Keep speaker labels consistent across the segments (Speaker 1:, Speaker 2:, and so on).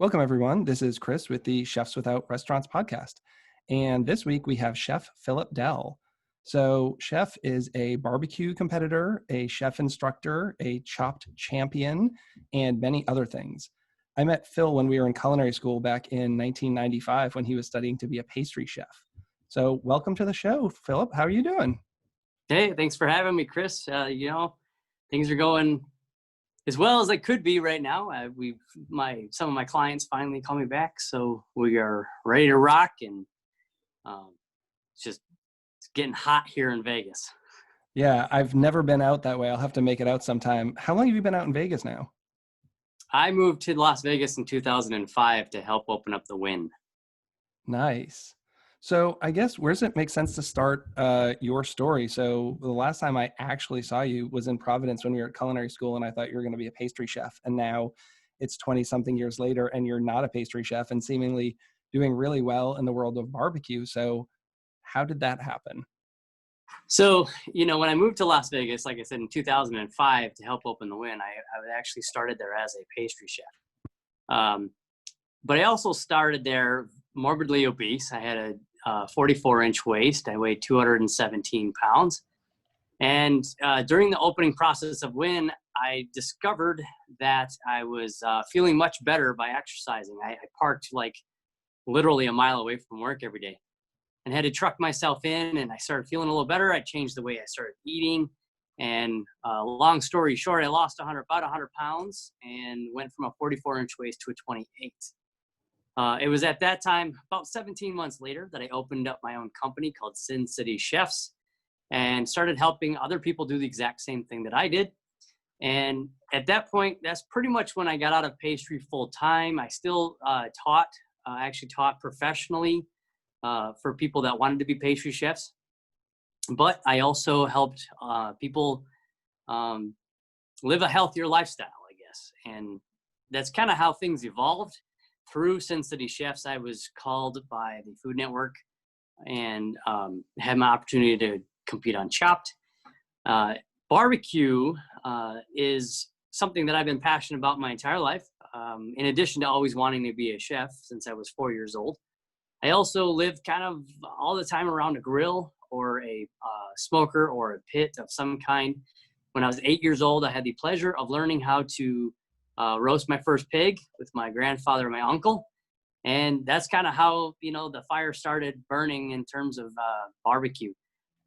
Speaker 1: Welcome, everyone. This is Chris with the Chefs Without Restaurants podcast. And this week we have Chef Phillip Dell. So Chef is a barbecue competitor, a chef instructor, a chopped champion, and many other things. I met Phil when we were in culinary school back in 1995 when he was studying to be a pastry chef. So welcome to the show, Phillip. How are you doing?
Speaker 2: Hey, thanks for having me, Chris. Things are going as well as they could be right now. Some of my clients finally call me back, so we are ready to rock, and it's getting hot here in Vegas.
Speaker 1: Yeah, I've never been out that way. I'll have to make it out sometime. How long have you been out in Vegas now?
Speaker 2: I moved to Las Vegas in 2005 to help open up the Wynn.
Speaker 1: Nice. So I guess where does it make sense to start your story? So the last time I actually saw you was in Providence when we were at culinary school, and I thought you were going to be a pastry chef. And now it's 20 something years later and you're not a pastry chef and seemingly doing really well in the world of barbecue. So how did that happen?
Speaker 2: So, when I moved to Las Vegas, like I said, in 2005 to help open the Wynn, I actually started there as a pastry chef. But I also started there morbidly obese. I had a 44-inch waist. I weighed 217 pounds. And during the opening process of Wynn, I discovered that I was feeling much better by exercising. I parked like literally a mile away from work every day and had to truck myself in, and I started feeling a little better. I changed the way I started eating. And long story short, I lost about 100 pounds and went from a 44-inch waist to a 28. It was at that time, about 17 months later, that I opened up my own company called Sin City Chefs and started helping other people do the exact same thing that I did. And at that point, that's pretty much when I got out of pastry full time. I still actually taught professionally for people that wanted to be pastry chefs. But I also helped people live a healthier lifestyle, I guess. And that's kind of how things evolved. Through Sin City Chefs, I was called by the Food Network and had my opportunity to compete on Chopped. Barbecue is something that I've been passionate about my entire life. In addition to always wanting to be a chef since I was 4 years old, I also lived kind of all the time around a grill or a smoker or a pit of some kind. When I was 8 years old, I had the pleasure of learning how to roast my first pig with my grandfather and my uncle. And that's kind of how, the fire started burning in terms of barbecue.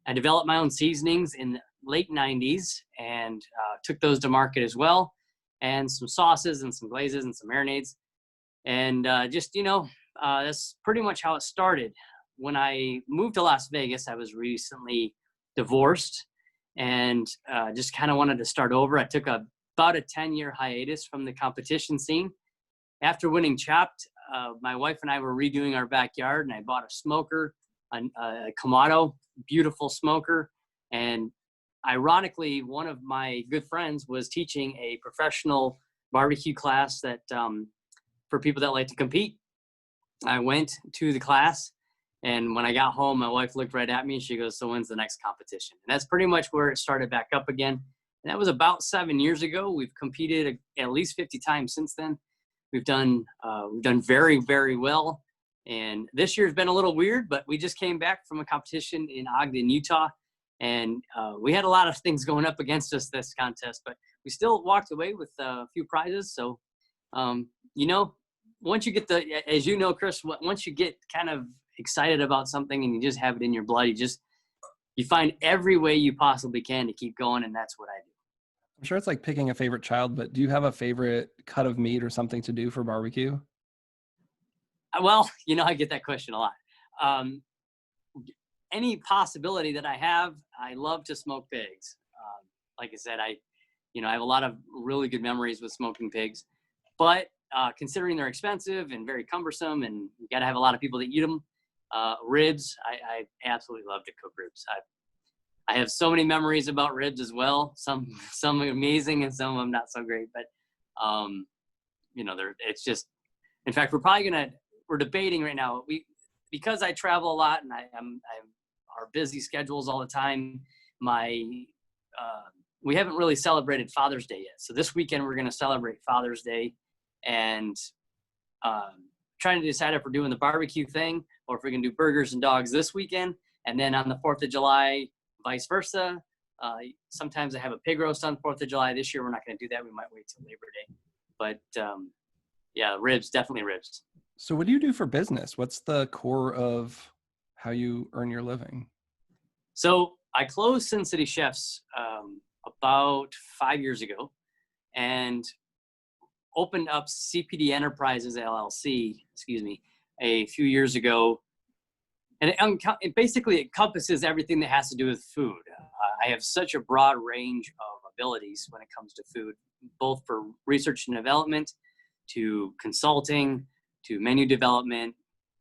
Speaker 2: I developed my own seasonings in the late 90s and took those to market as well. And some sauces and some glazes and some marinades. And that's pretty much how it started. When I moved to Las Vegas, I was recently divorced and just kind of wanted to start over. I took about a 10-year hiatus from the competition scene. After winning Chopped, my wife and I were redoing our backyard, and I bought a smoker, a Kamado, beautiful smoker. And ironically, one of my good friends was teaching a professional barbecue class that for people that like to compete. I went to the class, and when I got home, my wife looked right at me and she goes, "So when's the next competition?" And that's pretty much where it started back up again. And that was about 7 years ago. We've competed at least 50 times since then. We've done very, very well. And this year's been a little weird, but we just came back from a competition in Ogden, Utah. And we had a lot of things going up against us this contest, but we still walked away with a few prizes. So, once you get as you know, Chris, once you get kind of excited about something and you just have it in your blood, you find every way you possibly can to keep going. And that's what I do.
Speaker 1: I'm sure it's like picking a favorite child, but do you have a favorite cut of meat or something to do for barbecue?
Speaker 2: Well, I get that question a lot. Any possibility that I have, I love to smoke pigs. Like I said, I have a lot of really good memories with smoking pigs, but considering they're expensive and very cumbersome and you got to have a lot of people that eat them, ribs, I absolutely love to cook ribs. I have so many memories about ribs as well. Some amazing and some of them not so great, but it's just, in fact, we're debating right now. Because I travel a lot and I'm our busy schedules all the time. We haven't really celebrated Father's Day yet. So this weekend we're going to celebrate Father's Day, and trying to decide if we're doing the barbecue thing or if we're going to do burgers and dogs this weekend. And then on the 4th of July, vice versa. Sometimes I have a pig roast on the 4th of July. This year, we're not going to do that. We might wait till Labor Day. But yeah, ribs, definitely ribs.
Speaker 1: So what do you do for business? What's the core of how you earn your living?
Speaker 2: So I closed Sin City Chefs about 5 years ago and opened up CPD Enterprises LLC, a few years ago. And it basically encompasses everything that has to do with food. I have such a broad range of abilities when it comes to food, both for research and development, to consulting, to menu development,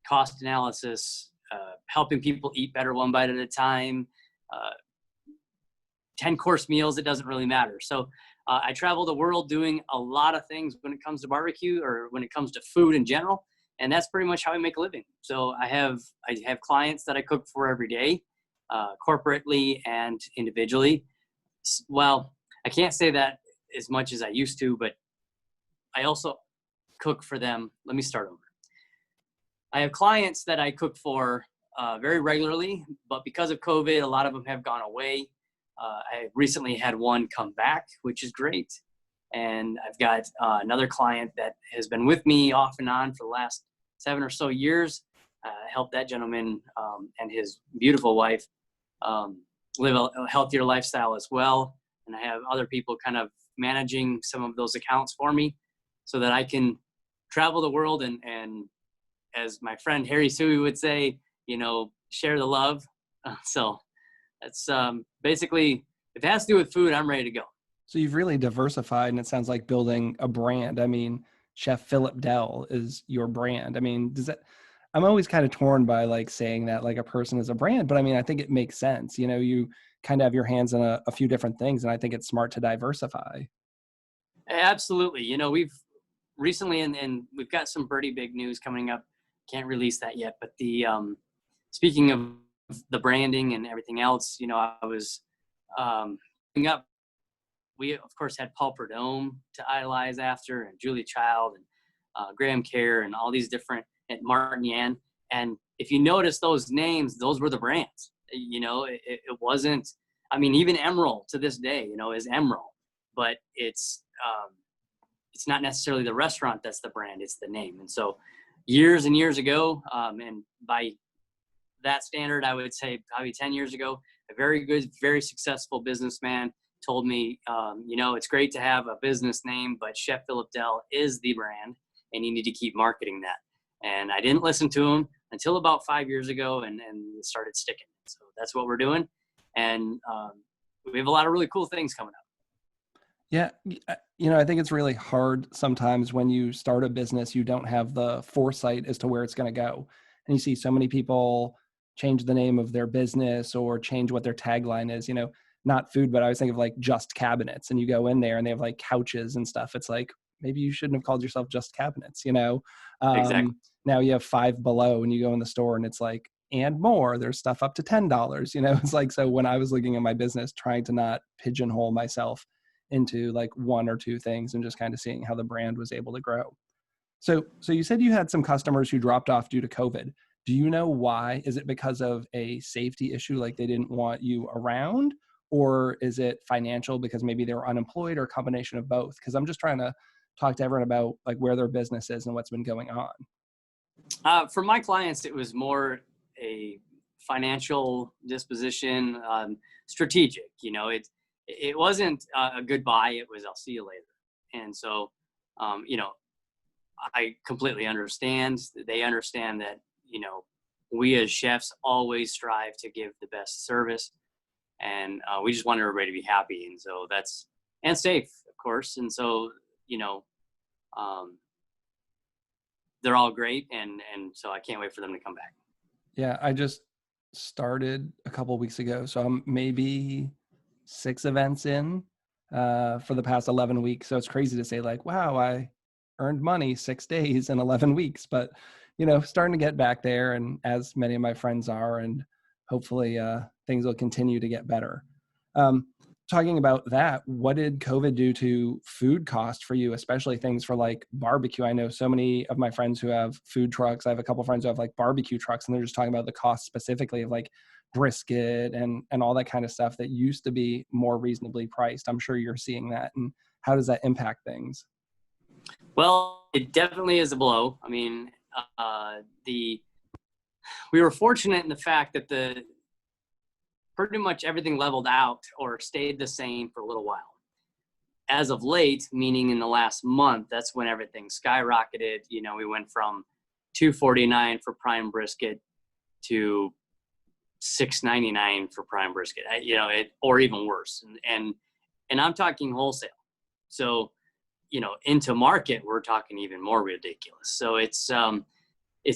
Speaker 2: cost analysis, helping people eat better one bite at a time, 10-course meals, it doesn't really matter. So I travel the world doing a lot of things when it comes to barbecue or when it comes to food in general. And that's pretty much how I make a living. So I have clients that I cook for every day, corporately and individually. Well, I can't say that as much as I used to, but I also cook for them. Let me start over. I have clients that I cook for very regularly, but because of COVID, a lot of them have gone away. I recently had one come back, which is great. And I've got another client that has been with me off and on for the last 7 or so years. Helped that gentleman and his beautiful wife live a healthier lifestyle as well. And I have other people kind of managing some of those accounts for me so that I can travel the world and as my friend Harry Sui would say, share the love. So that's basically, if it has to do with food, I'm ready to go.
Speaker 1: So you've really diversified, and it sounds like building a brand. I mean, Chef Phillip Dell is your brand. I mean, I'm always kind of torn by like saying that like a person is a brand, but I mean, I think it makes sense. You kind of have your hands on a few different things, and I think it's smart to diversify.
Speaker 2: Absolutely. We've recently, and we've got some pretty big news coming up. Can't release that yet, but speaking of the branding and everything else, I was up. We of course had Paul Prudhomme to idolize after, and Julia Child, and Graham Kerr, and all these different, and Martin Yan. And if you notice those names, those were the brands. It wasn't. I mean, even Emerald to this day, is Emerald, but it's not necessarily the restaurant that's the brand; it's the name. And so, years and years ago, and by that standard, I would say probably 10 years ago, a very good, very successful businessman told me, it's great to have a business name, but Chef Phillip Dell is the brand, and you need to keep marketing that. And I didn't listen to him until about 5 years ago, and it started sticking. So that's what we're doing. And we have a lot of really cool things coming up.
Speaker 1: Yeah. I think it's really hard sometimes when you start a business, you don't have the foresight as to where it's going to go. And you see so many people change the name of their business or change what their tagline is, not food, but I was thinking of like Just Cabinets, and you go in there and they have like couches and stuff. It's like, maybe you shouldn't have called yourself Just Cabinets,
Speaker 2: Exactly.
Speaker 1: Now you have Five Below and you go in the store and it's like, and more, there's stuff up to $10, it's like, so when I was looking at my business, trying to not pigeonhole myself into like one or two things and just kind of seeing how the brand was able to grow. So you said you had some customers who dropped off due to COVID. Do you know why? Is it because of a safety issue, like they didn't want you around? Or is it financial because maybe they were unemployed, or a combination of both? Because I'm just trying to talk to everyone about like where their business is and what's been going on.
Speaker 2: For my clients, it was more a financial disposition, strategic. It wasn't a goodbye. It was, I'll see you later. And so, I completely understand. They understand that, we as chefs always strive to give the best service, and we just want everybody to be happy. And so and safe, of course. And so, they're all great. And so I can't wait for them to come back.
Speaker 1: Yeah. I just started a couple of weeks ago. So I'm maybe 6 events in for the past 11 weeks. So it's crazy to say like, wow, I earned money 6 days and 11 weeks, but starting to get back there, and as many of my friends are, and hopefully things will continue to get better. talking about that, what did COVID do to food cost for you, especially things for like barbecue? I know so many of my friends who have food trucks. I have a couple of friends who have like barbecue trucks, and they're just talking about the cost specifically of like brisket and all that kind of stuff that used to be more reasonably priced. I'm sure you're seeing that. And how does that impact things?
Speaker 2: Well, it definitely is a blow. I mean, we were fortunate in the fact that pretty much everything leveled out or stayed the same for a little while. As of late, meaning in the last month, that's when everything skyrocketed. You know, we went from $249 for prime brisket to $699 for prime brisket. Or even worse. And I'm talking wholesale. So, into market, we're talking even more ridiculous. So it's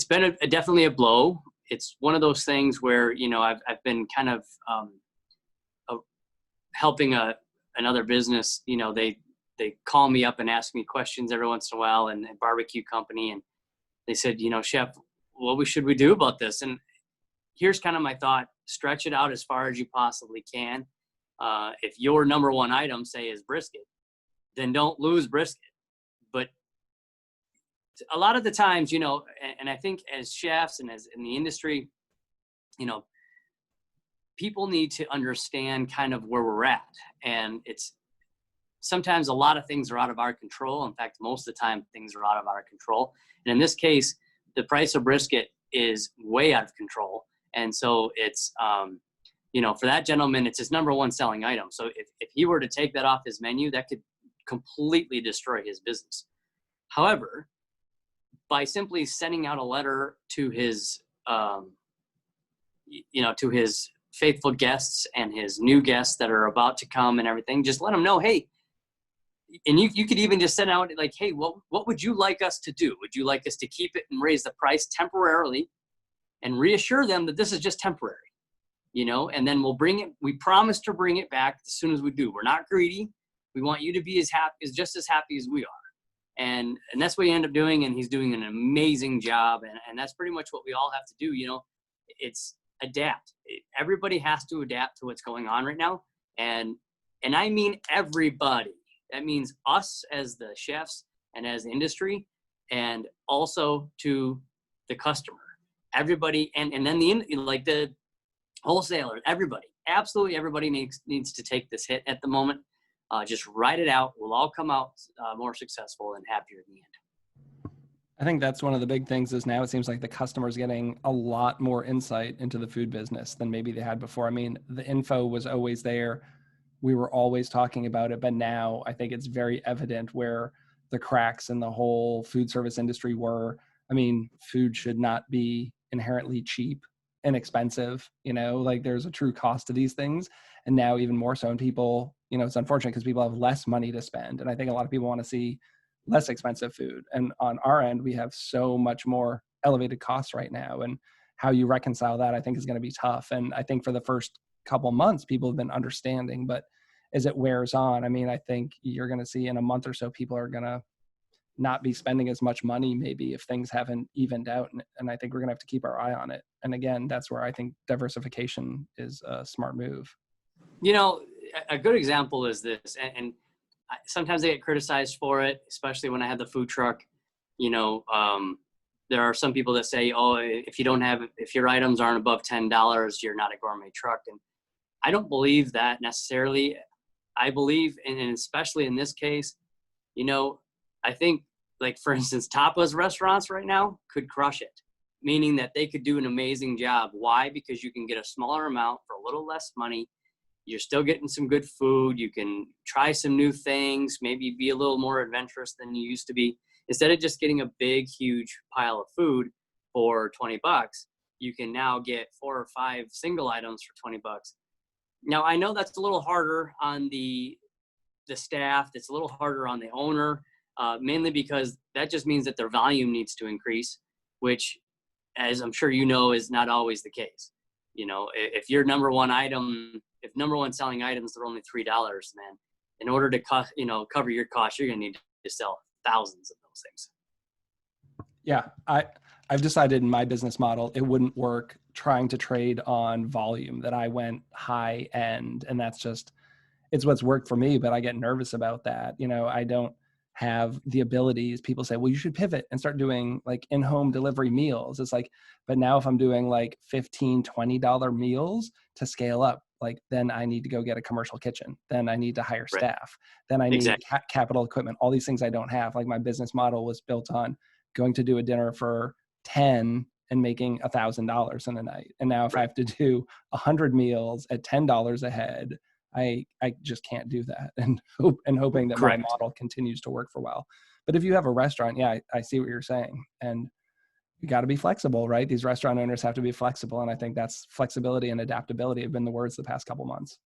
Speaker 2: been definitely a blow. It's one of those things where, I've been kind of helping another business. They call me up and ask me questions every once in a while, and a barbecue company. And they said, chef, what should we do about this? And here's kind of my thought: stretch it out as far as you possibly can. If your number one item, say, is brisket, then don't lose brisket. But a lot of the times, and I think as chefs and as in the industry, people need to understand kind of where we're at. And it's sometimes a lot of things are out of our control. In fact, most of the time things are out of our control. And in this case, the price of brisket is way out of control. And so it's, for that gentleman, it's his number one selling item. So if he were to take that off his menu, that could completely destroy his business. However, by simply sending out a letter to his, to his faithful guests and his new guests that are about to come and everything, just let them know, hey, and you could even just send out like, hey, what would you like us to do? Would you like us to keep it and raise the price temporarily and reassure them that this is just temporary, and then we'll bring it. We promise to bring it back as soon as we do. We're not greedy. We want you to be just as happy as we are. And that's what he ended up doing. And he's doing an amazing job. And that's pretty much what we all have to do. It's adapt. Everybody has to adapt to what's going on right now. And I mean, everybody. That means us as the chefs and as the industry, and also to the customer, everybody. And then the wholesaler, everybody, absolutely everybody needs to take this hit at the moment. Just ride it out. We'll all come out more successful and happier in the end.
Speaker 1: I think that's one of the big things is now it seems like the customer's getting a lot more insight into the food business than maybe they had before. I mean, the info was always there. We were always talking about it, but now I think it's very evident where the cracks in the whole food service industry were. I mean, food should not be inherently cheap and expensive, like there's a true cost to these things. And now even more so, and people, it's unfortunate because people have less money to spend. And I think a lot of people want to see less expensive food. And on our end, we have so much more elevated costs right now. And how you reconcile that, I think, is going to be tough. And I think for the first couple months, people have been understanding, but as it wears on, I mean, I think you're going to see in a month or so, people are going to not be spending as much money maybe if things haven't evened out. And I think we're going to have to keep our eye on it. And again, that's where I think diversification is a smart move.
Speaker 2: A good example is this, and sometimes I get criticized for it, especially when I have the food truck. There are some people that say, oh, if your items aren't above $10, you're not a gourmet truck. And I don't believe that necessarily. I believe, and especially in this case, I think, like, for instance, tapas restaurants right now could crush it, meaning that they could do an amazing job. Why? Because you can get a smaller amount for a little less money. You're still getting some good food. You can try some new things, maybe be a little more adventurous than you used to be. Instead of just getting a big, huge pile of food for $20, you can now get 4 or 5 single items for $20. Now, I know that's a little harder on the staff. It's a little harder on the owner, mainly because that just means that their volume needs to increase, which, as I'm sure is not always the case. If your number one selling items are only $3, man, in order to cover your costs, you're going to need to sell thousands of those things.
Speaker 1: Yeah, I've decided in my business model, it wouldn't work trying to trade on volume, that I went high end, and that's just, it's what's worked for me, but I get nervous about that. I don't have the abilities. People say, well, you should pivot and start doing like in-home delivery meals. It's like, but now if I'm doing like $15-$20 meals to scale up, like then I need to go get a commercial kitchen. Then I need to hire
Speaker 2: Right.
Speaker 1: staff. Then I need
Speaker 2: Exactly.
Speaker 1: capital equipment, all these things I don't have. Like my business model was built on going to do a dinner for 10 and making $1,000 in a night. And now if I
Speaker 2: Right.
Speaker 1: have to do 100 meals at $10 a head, I just can't do that, and hoping that my
Speaker 2: Correct.
Speaker 1: model continues to work for a while. But if you have a restaurant, yeah, I see what you're saying. And you got to be flexible, right? These restaurant owners have to be flexible. And I think that's flexibility and adaptability have been the words the past couple months.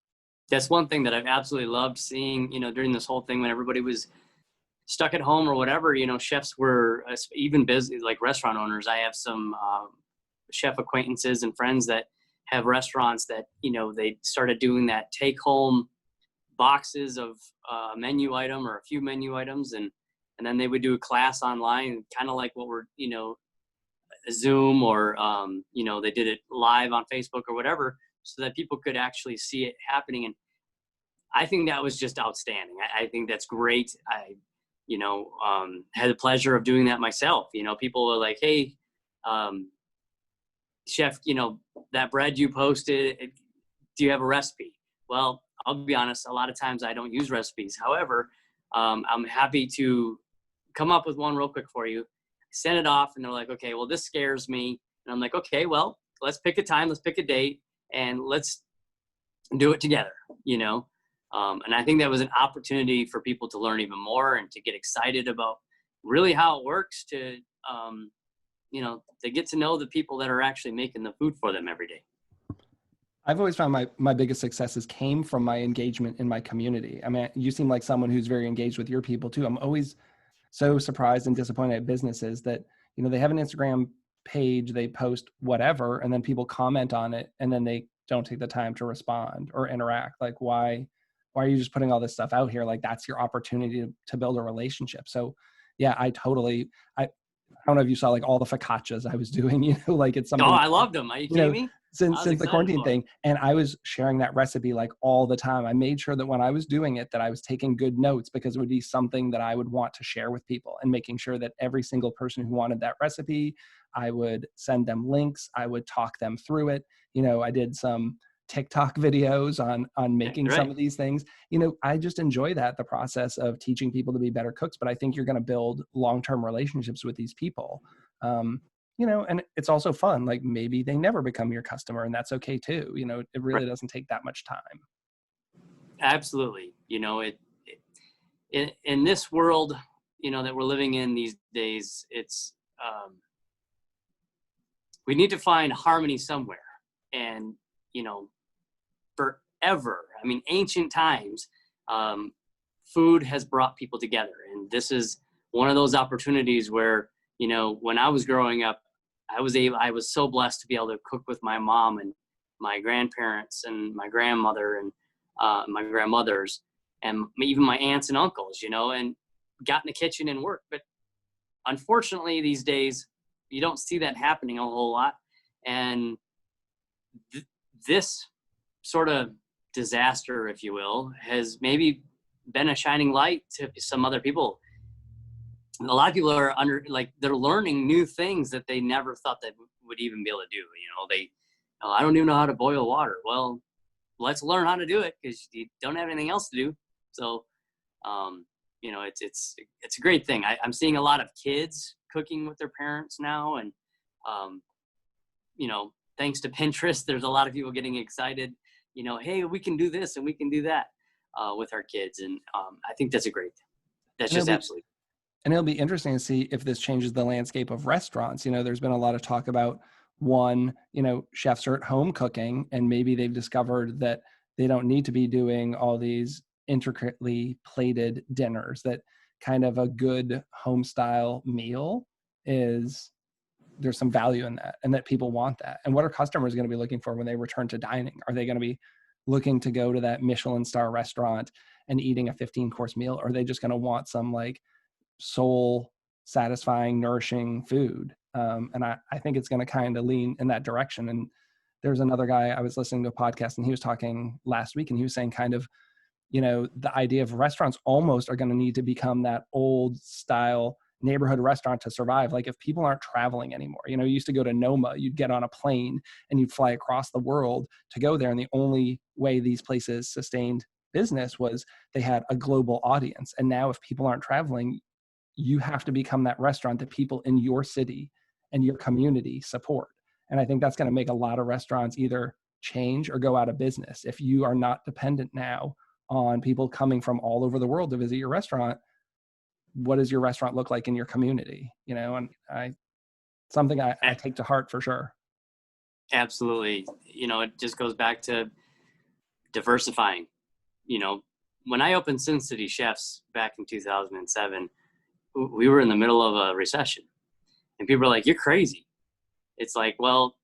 Speaker 2: That's one thing that I've absolutely loved seeing, during this whole thing when everybody was stuck at home or whatever, chefs were even busy, like restaurant owners. I have some chef acquaintances and friends that have restaurants that, they started doing that take home boxes of a menu item or a few menu items. And then they would do a class online, kind of like what we're, a Zoom or, they did it live on Facebook or whatever, so that people could actually see it happening. And I think that was just outstanding. I think that's great. I had the pleasure of doing that myself. People were like, hey, chef, that bread you posted, do you have a recipe? Well, I'll be honest, a lot of times I don't use recipes. However, I'm happy to come up with one real quick for you, send it off, and they're like, okay, well, this scares me. And I'm like, okay, well, let's pick a time, let's pick a date, and let's do it together, And I think that was an opportunity for people to learn even more and to get excited about really how it works, to, they get to know the people that are actually making the food for them every day.
Speaker 1: I've always found my biggest successes came from my engagement in my community. I mean, you seem like someone who's very engaged with your people too. I'm always so surprised and disappointed at businesses that, they have an Instagram page, they post whatever, and then people comment on it, and then they don't take the time to respond or interact. Like, why are you just putting all this stuff out here? Like, that's your opportunity to build a relationship. So yeah, I don't know if you saw like all the focaccias I was doing, like it's
Speaker 2: Oh,
Speaker 1: something,
Speaker 2: I loved them. Are you kidding me?
Speaker 1: since the quarantine thing. And I was sharing that recipe like all the time. I made sure that when I was doing it, that I was taking good notes, because it would be something that I would want to share with people, and making sure that every single person who wanted that recipe, I would send them links. I would talk them through it. I did some TikTok videos on making some of these things. I just enjoy the process of teaching people to be better cooks, but I think you're going to build long-term relationships with these people. And it's also fun. Like, maybe they never become your customer, and that's okay too. It really doesn't take that much time.
Speaker 2: Absolutely. In this world, that we're living in these days, it's, we need to find harmony somewhere. And, forever, ancient times, food has brought people together. And this is one of those opportunities where, when I was growing up, I was so blessed to be able to cook with my mom and my grandparents and my grandmother and my grandmothers and even my aunts and uncles, and got in the kitchen and worked. But unfortunately, these days, you don't see that happening a whole lot. And this sort of disaster, if you will, has maybe been a shining light to some other people. A lot of people are they're learning new things that they never thought they would even be able to do. I don't even know how to boil water. Well, let's learn how to do it, because you don't have anything else to do. So, it's a great thing. I'm seeing a lot of kids cooking with their parents now. And, thanks to Pinterest, there's a lot of people getting excited, hey, we can do this and we can do that with our kids. And I think that's just absolutely.
Speaker 1: And it'll be interesting to see if this changes the landscape of restaurants. There's been a lot of talk about chefs are at home cooking, and maybe they've discovered that they don't need to be doing all these intricately plated dinners, that kind of a good home style meal there's some value in that, and that people want that. And what are customers going to be looking for when they return to dining? Are they going to be looking to go to that Michelin star restaurant and eating a 15-course meal? Or are they just going to want some like soul satisfying, nourishing food? And I think it's going to kind of lean in that direction. And there's another guy, I was listening to a podcast, and he was talking last week, and he was saying kind of, the idea of restaurants almost are going to need to become that old style neighborhood restaurant to survive. Like if people aren't traveling anymore, you used to go to Noma, you'd get on a plane and you'd fly across the world to go there. And the only way these places sustained business was they had a global audience. And now if people aren't traveling, you have to become that restaurant that people in your city and your community support. And I think that's going to make a lot of restaurants either change or go out of business. If you are not dependent now on people coming from all over the world to visit your restaurant, what does your restaurant look like in your community? And something I take to heart for sure.
Speaker 2: Absolutely. It just goes back to diversifying. When I opened Sin City Chefs back in 2007, we were in the middle of a recession and people were like, "You're crazy." It's like, well,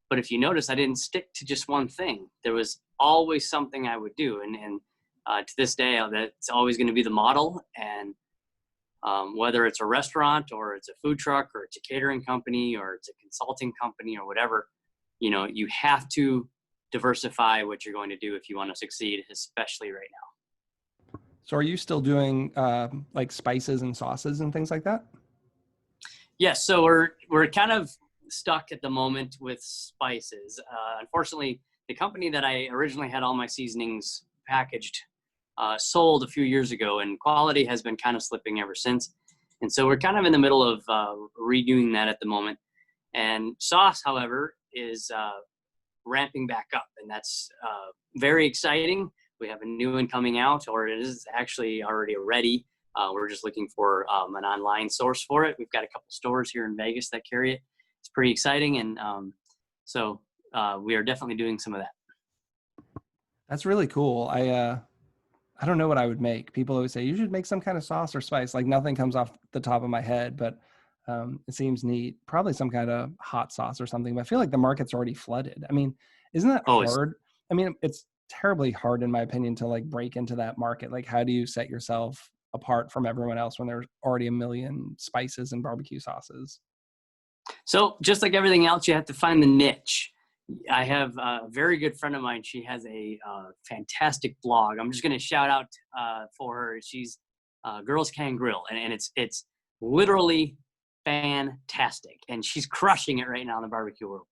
Speaker 2: but if you notice, I didn't stick to just one thing. There was always something I would do. And to this day, that's always going to be the model. And whether it's a restaurant or it's a food truck or it's a catering company or it's a consulting company or whatever, you have to diversify what you're going to do if you want to succeed, especially right now.
Speaker 1: So are you still doing like spices and sauces and things like that?
Speaker 2: Yes. So we're kind of stuck at the moment with spices. Unfortunately, the company that I originally had all my seasonings packaged sold a few years ago, and quality has been kind of slipping ever since. And so we're kind of in the middle of redoing that at the moment. And sauce, however, is ramping back up, and that's very exciting. We have a new one coming out, or it is actually already ready. We're just looking for an online source for it. We've got a couple stores here in Vegas that carry it. It's pretty exciting, and so we are definitely doing some of that.
Speaker 1: That's really cool. I don't know what I would make. People always say you should make some kind of sauce or spice. Like nothing comes off the top of my head, but it seems neat. Probably some kind of hot sauce or something. But I feel like the market's already flooded. I mean, isn't that hard? I mean, it's terribly hard in my opinion to like break into that market. Like, how do you set yourself apart from everyone else when there's already a million spices and barbecue sauces?
Speaker 2: So just like everything else, you have to find the niche. I have a very good friend of mine. She has a fantastic blog. I'm just going to shout out for her. She's Girls Can Grill, and it's literally fantastic. And she's crushing it right now in the barbecue world.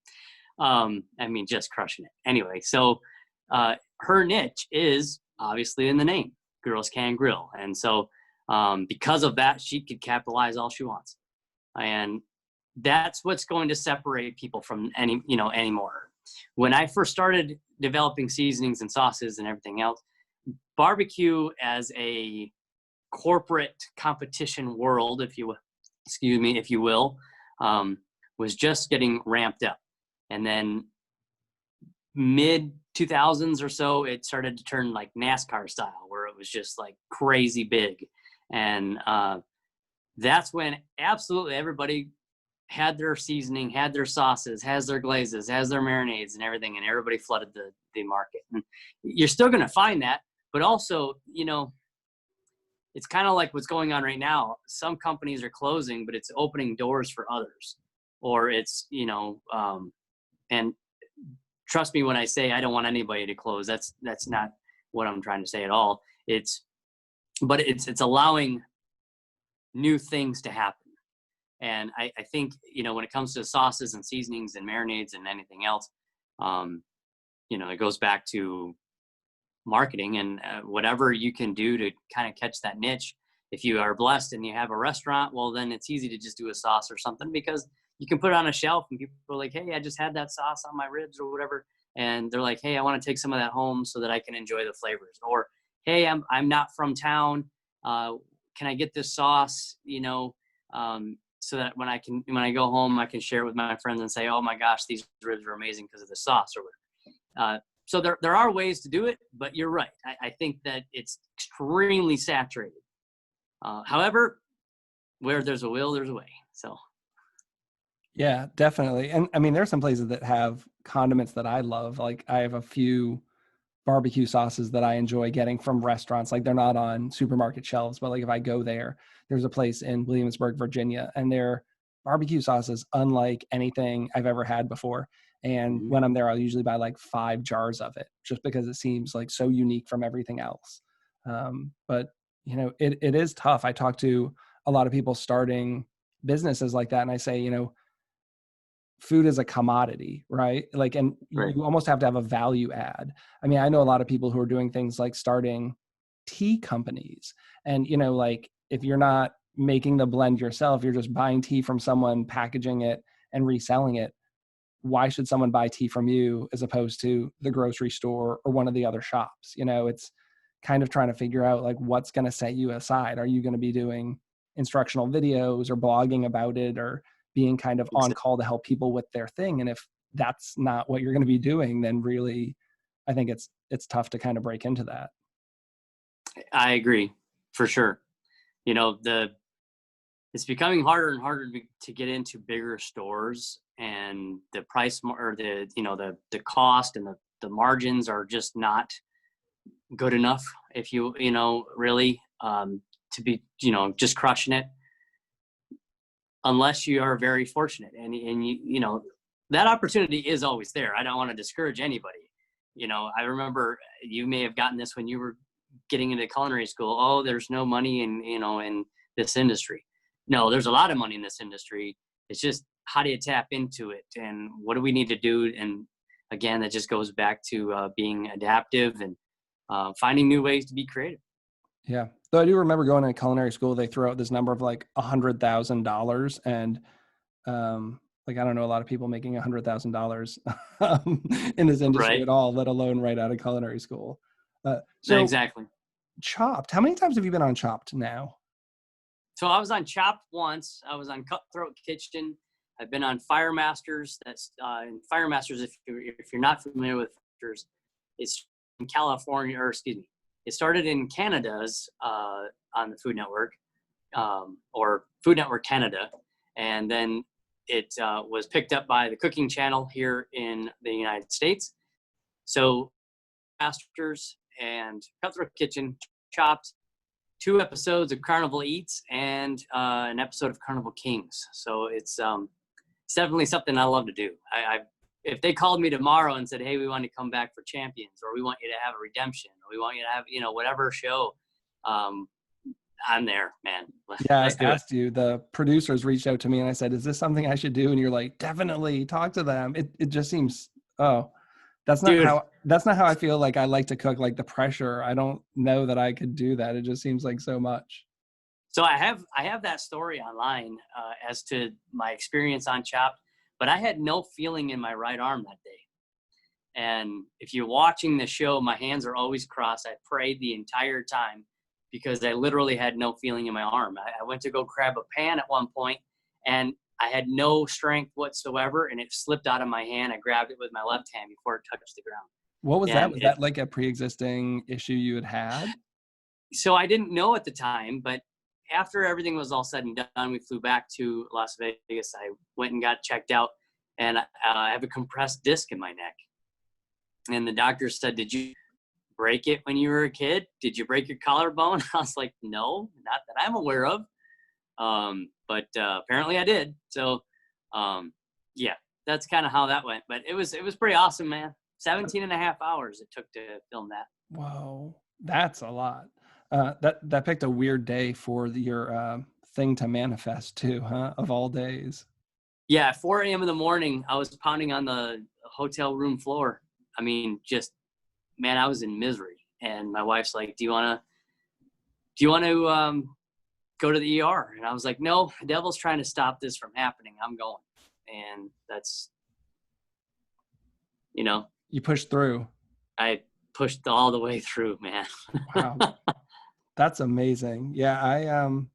Speaker 2: I mean, just crushing it. Anyway, so her niche is obviously in the name, Girls Can Grill. And so because of that, she could capitalize all she wants. And that's what's going to separate people from anymore. When I first started developing seasonings and sauces and everything else, barbecue as a corporate competition world, if you will, was just getting ramped up. And then mid 2000s or so, it started to turn like NASCAR style, where it was just like crazy big. And that's when absolutely everybody had their seasoning, had their sauces, has their glazes, has their marinades and everything, and everybody flooded the market. And you're still going to find that, but also, it's kind of like what's going on right now. Some companies are closing, but it's opening doors for others. Or it's, and trust me when I say I don't want anybody to close. That's not what I'm trying to say at all. It's allowing new things to happen. And I think, when it comes to sauces and seasonings and marinades and anything else, it goes back to marketing and whatever you can do to kind of catch that niche. If you are blessed and you have a restaurant, well, then it's easy to just do a sauce or something, because you can put it on a shelf and people are like, "Hey, I just had that sauce on my ribs," or whatever. And they're like, "Hey, I want to take some of that home so that I can enjoy the flavors." Or, "Hey, I'm not from town. Can I get this sauce? So that when I go home, I can share it with my friends and say, "Oh my gosh, these ribs are amazing because of the sauce," or whatever. So there are ways to do it, but you're right. I think that it's extremely saturated. However, where there's a will, there's a way. So.
Speaker 1: Yeah, definitely. And I mean, there's some places that have condiments that I love. Like I have a few barbecue sauces that I enjoy getting from restaurants. Like they're not on supermarket shelves, but like if I go there's a place in Williamsburg, Virginia, and their barbecue sauce is unlike anything I've ever had before. And when I'm there, I'll usually buy like 5 jars of it just because it seems like so unique from everything else. But it is tough. I talk to a lot of people starting businesses like that, and I say, food is a commodity, right? Like, and
Speaker 2: Right.
Speaker 1: you almost have to have a value add. I mean, I know a lot of people who are doing things like starting tea companies, and like, if you're not making the blend yourself, you're just buying tea from someone, packaging it and reselling it. Why should someone buy tea from you as opposed to the grocery store or one of the other shops? It's kind of trying to figure out, like, what's going to set you aside. Are you going to be doing instructional videos or blogging about it, or being kind of on call to help people with their thing? And if that's not what you're going to be doing, then really, I think it's tough to kind of break into that.
Speaker 2: I agree, for sure. It's becoming harder and harder to get into bigger stores, and the price or the cost and the margins are just not good enough if you really to be just crushing it, unless you are very fortunate, and that opportunity is always there. I don't want to discourage anybody. I remember you may have gotten this when you were getting into culinary school. Oh, there's no money in this industry. No, there's a lot of money in this industry. It's just, how do you tap into it, and what do we need to do? And again, that just goes back to being adaptive and finding new ways to be creative.
Speaker 1: Yeah. Though I do remember going to culinary school, they threw out this number of like $100,000, and like, I don't know a lot of people making $100,000 in this industry
Speaker 2: Right.
Speaker 1: at all, let alone right out of culinary school. So
Speaker 2: Exactly.
Speaker 1: Chopped, how many times have you been on Chopped now?
Speaker 2: So I was on Chopped once. I was on Cutthroat Kitchen. I've been on Fire Masters. That's in Fire Masters. If you're not familiar with Masters, it's in California, or excuse me, it started in Canada's on the Food Network, or Food Network Canada, and then it was picked up by the Cooking Channel here in the United States. So Masters and Cutthroat Kitchen, Chopped, 2 episodes of Carnival Eats, and an episode of Carnival Kings. So it's definitely something I love to do. If they called me tomorrow and said, hey, we want to come back for Champions, or we want you to have a redemption, or we want you to have, whatever show, I'm there, man.
Speaker 1: Yeah,
Speaker 2: Let's
Speaker 1: I
Speaker 2: do it.
Speaker 1: asked you, the producers reached out to me and I said, is this something I should do? And you're like, definitely talk to them. It just seems, oh, that's not
Speaker 2: Dude,
Speaker 1: how I feel like I like to cook, like the pressure. I don't know that I could do that. It just seems like so much.
Speaker 2: so I have that story online as to my experience on Chopped, but I had no feeling in my right arm that day. And if you're watching the show, my hands are always crossed. I prayed the entire time because I literally had no feeling in my arm. I went to go grab a pan at one point, and I had no strength whatsoever, and it slipped out of my hand. I grabbed it with my left hand before it touched the ground.
Speaker 1: What was that?
Speaker 2: And
Speaker 1: Was that like a pre-existing issue you had had?
Speaker 2: so I didn't know at the time, but after everything was all said and done, we flew back to Las Vegas. I went and got checked out, and I have a compressed disc in my neck. And the doctor said, did you break it when you were a kid? Did you break your collarbone? I was like, no, not that I'm aware of. But apparently I did. So yeah, that's kind of how that went. But it was pretty awesome, man. 17 and a half hours it took to film that.
Speaker 1: Whoa, that's a lot. That picked a weird day for your thing to manifest too, huh? Of all days.
Speaker 2: Yeah, at 4 a.m. in the morning, I was pounding on the hotel room floor. I mean, just, man, I was in misery. And my wife's like, do you want to go to the ER? And I was like, no, the devil's trying to stop this from happening. I'm going. And that's,
Speaker 1: You pushed through.
Speaker 2: I pushed all the way through, man.
Speaker 1: Wow, that's amazing. Yeah, I don't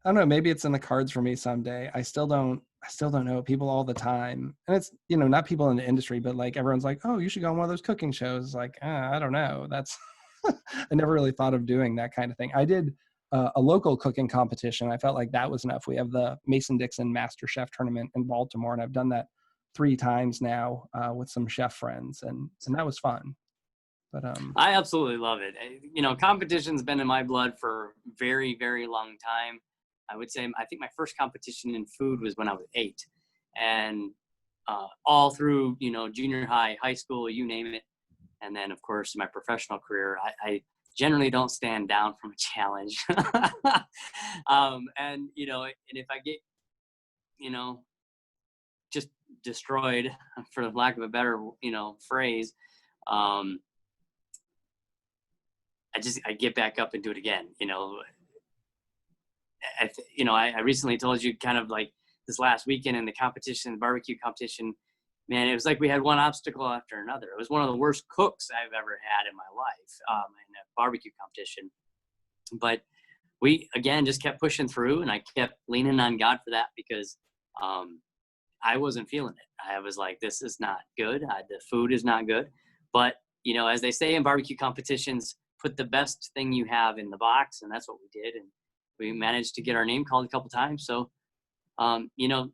Speaker 1: know, maybe it's in the cards for me someday. I still don't know. People all the time, and it's, not people in the industry, but like everyone's like, oh, you should go on one of those cooking shows. Like, I don't know. That's I never really thought of doing that kind of thing. I did a local cooking competition. I felt like that was enough. We have the Mason-Dixon Master Chef tournament in Baltimore, and I've done that 3 times now with some chef friends, and that was fun. But
Speaker 2: I absolutely love it. Competition's been in my blood for a very, very long time. I would say, I think my first competition in food was when I was 8, and all through, junior high, high school, you name it. And then of course, my professional career, I generally don't stand down from a challenge. And, you know, and if I get, you know, just destroyed, for the lack of a better, you know, phrase, um, I get back up and do it again. You know, I recently told you kind of like this last weekend in the competition, the barbecue competition, man, it was like we had one obstacle after another. It was one of the worst cooks I've ever had in my life, in a barbecue competition. But we, again, just kept pushing through, and I kept leaning on God for that, because I wasn't feeling it. I was like, this is not good. The food is not good. But, you know, as they say in barbecue competitions, put the best thing you have in the box. And that's what we did. And we managed to get our name called a couple times. So, you know,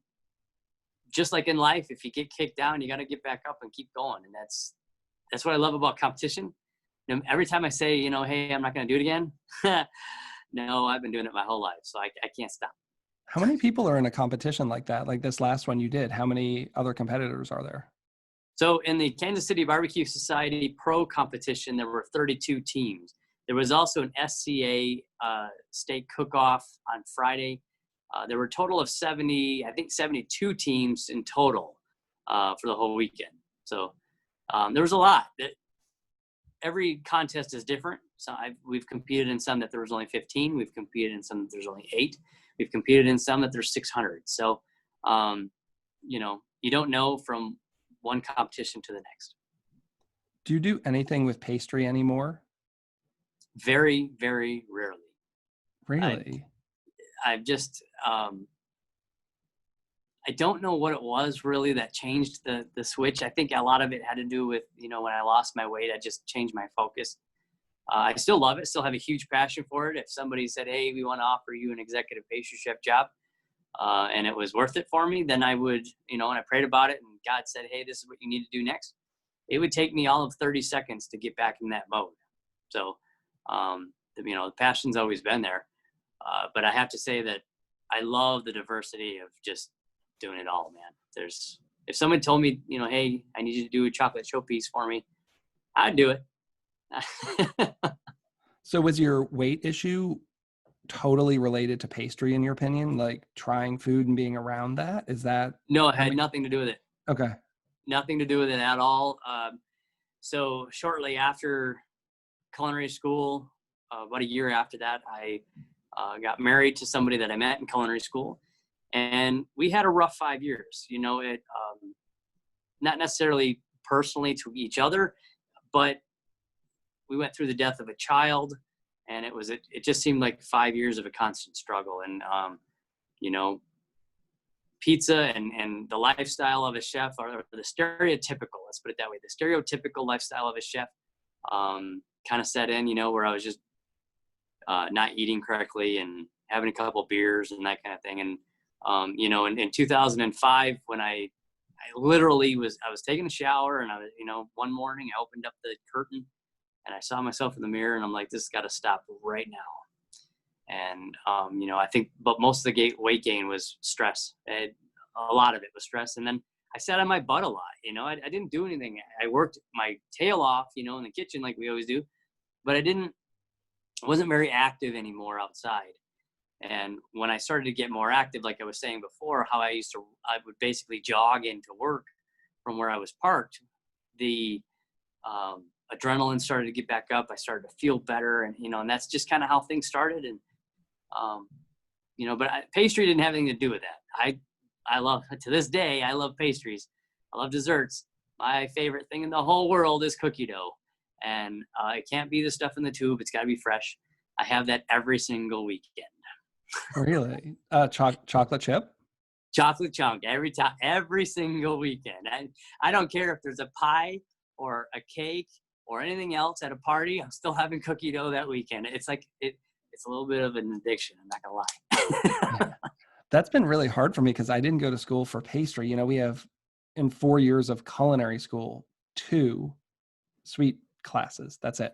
Speaker 2: just like in life, if you get kicked down, you got to get back up and keep going. And that's what I love about competition. You know, every time I say, you know, hey, I'm not going to do it again. No, I've been doing it my whole life. So I can't stop.
Speaker 1: How many people are in a competition like that? Like this last one you did, how many other competitors are there?
Speaker 2: So in the Kansas City Barbecue Society Pro competition, there were 32 teams. There was also an SCA state cook-off on Friday. There were a total of 72 teams in total for the whole weekend. So there was a lot. Every contest is different. So we've competed in some that there was only 15. We've competed in some that there's only 8. We've competed in some that there's 600. So, you know, you don't know from one competition to the next.
Speaker 1: Do you do anything with pastry anymore?
Speaker 2: Very, very rarely.
Speaker 1: Really?
Speaker 2: I've just, I don't know what it was really that changed the switch. I think a lot of it had to do with, you know, when I lost my weight, I just changed my focus. I still love it, still have a huge passion for it. If somebody said, hey, we want to offer you an executive pastry chef job, and it was worth it for me, then I would, you know, and I prayed about it, and God said, hey, this is what you need to do next. It would take me all of 30 seconds to get back in that mode. So, you know, the passion's always been there. But I have to say that I love the diversity of just doing it all, man. If someone told me, you know, hey, I need you to do a chocolate showpiece for me, I'd do it.
Speaker 1: So was your weight issue totally related to pastry, in your opinion? Like trying food and being around that? Is that?
Speaker 2: No, it had nothing to do with it.
Speaker 1: Okay.
Speaker 2: Nothing to do with it at all. So shortly after culinary school, about a year after that, I got married to somebody that I met in culinary school, and we had a rough 5 years. You know, it not necessarily personally to each other, but we went through the death of a child, and it just seemed like 5 years of a constant struggle. And you know, pizza and the lifestyle of a chef, or the stereotypical, let's put it that way, the stereotypical lifestyle of a chef kind of set in, you know, where I was just not eating correctly and having a couple beers and that kind of thing. And you know, in 2005, when I literally was taking a shower, and I was, you know, one morning I opened up the curtain and I saw myself in the mirror, and I'm like, this has got to stop right now. And, you know, I think, but most of the weight gain was stress. A lot of it was stress. And then I sat on my butt a lot, you know, I didn't do anything. I worked my tail off, you know, in the kitchen like we always do, but I wasn't very active anymore outside. And when I started to get more active, like I was saying before, how I would basically jog into work from where I was parked, the adrenaline started to get back up. I started to feel better, and, you know, and that's just kind of how things started. And, you know, but pastry didn't have anything to do with that. I love, to this day, I love pastries. I love desserts. My favorite thing in the whole world is cookie dough. And it can't be the stuff in the tube. It's got to be fresh. I have that every single weekend.
Speaker 1: Really? Chocolate chip?
Speaker 2: Chocolate chunk every single weekend. I don't care if there's a pie or a cake or anything else at a party. I'm still having cookie dough that weekend. It's like, it's a little bit of an addiction. I'm not gonna lie.
Speaker 1: Yeah. That's been really hard for me because I didn't go to school for pastry. You know, we have in 4 years of culinary school, 2 sweet classes. That's it.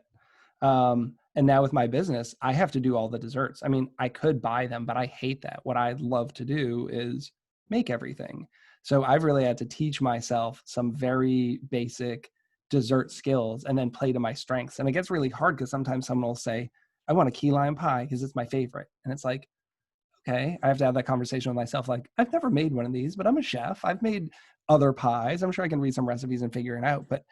Speaker 1: And now with my business, I have to do all the desserts. I mean, I could buy them, but I hate that. What I love to do is make everything. So I've really had to teach myself some very basic dessert skills and then play to my strengths. And it gets really hard because sometimes someone will say, I want a key lime pie because it's my favorite. And it's like, okay, I have to have that conversation with myself. Like, I've never made one of these, but I'm a chef. I've made other pies. I'm sure I can read some recipes and figure it out. But,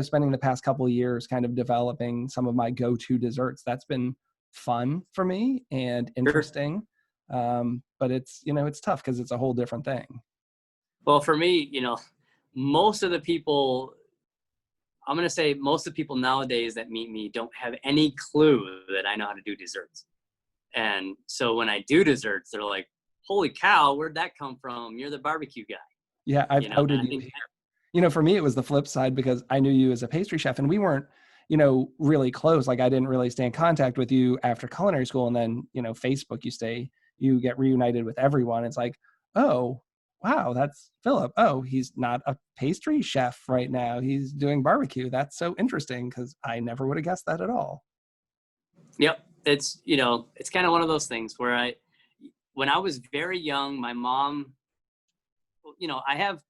Speaker 1: spending the past couple of years kind of developing some of my go-to desserts, that's been fun for me and
Speaker 2: Sure.
Speaker 1: interesting. But it's tough because it's a whole different thing.
Speaker 2: Well, for me, most of the people, I'm going to say most of the people nowadays that meet me don't have any clue that I know how to do desserts. And so when I do desserts, they're like, holy cow, where'd that come from? You're the barbecue guy.
Speaker 1: Yeah, I've outed you here. For me, it was the flip side because I knew you as a pastry chef and we weren't, really close. Like I didn't really stay in contact with you after culinary school. And then, Facebook, you get reunited with everyone. It's like, oh, wow, that's Phillip. Oh, he's not a pastry chef right now. He's doing barbecue. That's so interesting because I never would have guessed that at all.
Speaker 2: Yep. It's kind of one of those things where when I was very young, my mom, I have,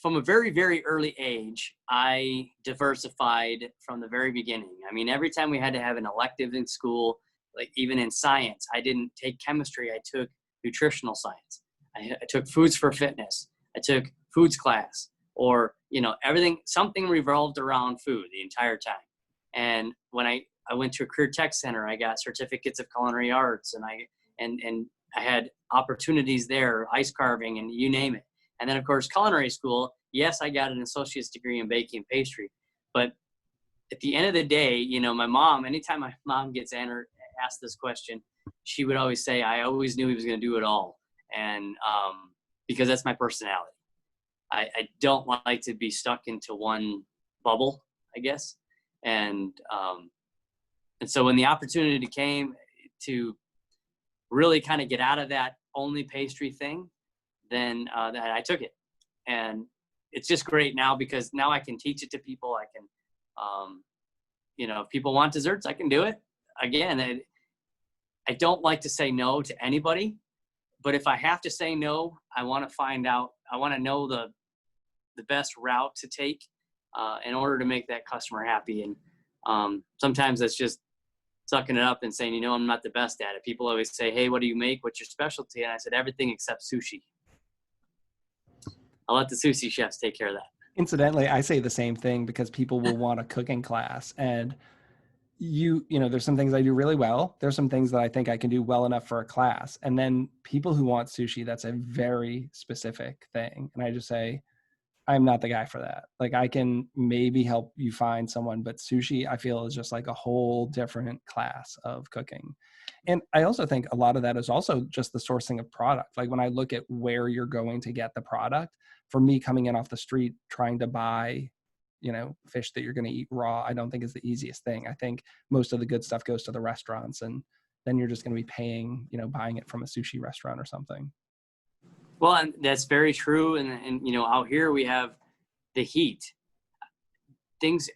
Speaker 2: from a very, very early age, I diversified from the very beginning. I mean, every time we had to have an elective in school, like even in science, I didn't take chemistry. I took nutritional science. I took foods for fitness. I took foods class, or, everything, something revolved around food the entire time. And when I went to a career tech center, I got certificates of culinary arts, and I had opportunities there, ice carving and you name it. And then of course, culinary school, yes, I got an associate's degree in baking and pastry, but at the end of the day, my mom, anytime my mom gets asked this question, she would always say, I always knew he was going to do it all. And because that's my personality. I don't like to be stuck into one bubble, I guess. And so when the opportunity came to really kind of get out of that only pastry thing, then that I took it. And it's just great now because now I can teach it to people. I can, if people want desserts, I can do it. Again, I don't like to say no to anybody, but if I have to say no, I want to know the best route to take in order to make that customer happy. And sometimes that's just sucking it up and saying, I'm not the best at it. People always say, hey, what do you make? What's your specialty? And I said, everything except sushi. I'll let the sushi chefs take care of that.
Speaker 1: Incidentally, I say the same thing because people will want a cooking class, and there's some things I do really well. There's some things that I think I can do well enough for a class. And then people who want sushi, that's a very specific thing. And I just say, I'm not the guy for that. Like I can maybe help you find someone, but sushi I feel is just like a whole different class of cooking. And I also think a lot of that is also just the sourcing of product. Like when I look at where you're going to get the product, for me coming in off the street, trying to buy, fish that you're going to eat raw, I don't think is the easiest thing. I think most of the good stuff goes to the restaurants, and then you're just going to be paying, buying it from a sushi restaurant or something.
Speaker 2: Well, and that's very true. And out here we have the heat. Things,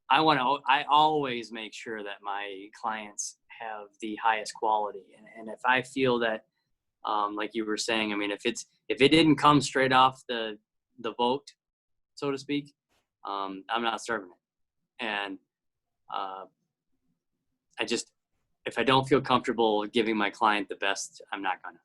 Speaker 2: I always make sure that my clients have the highest quality. And if I feel that, like you were saying, I mean, if it didn't come straight off the boat, so to speak, I'm not serving it. And if I don't feel comfortable giving my client the best, I'm not gonna.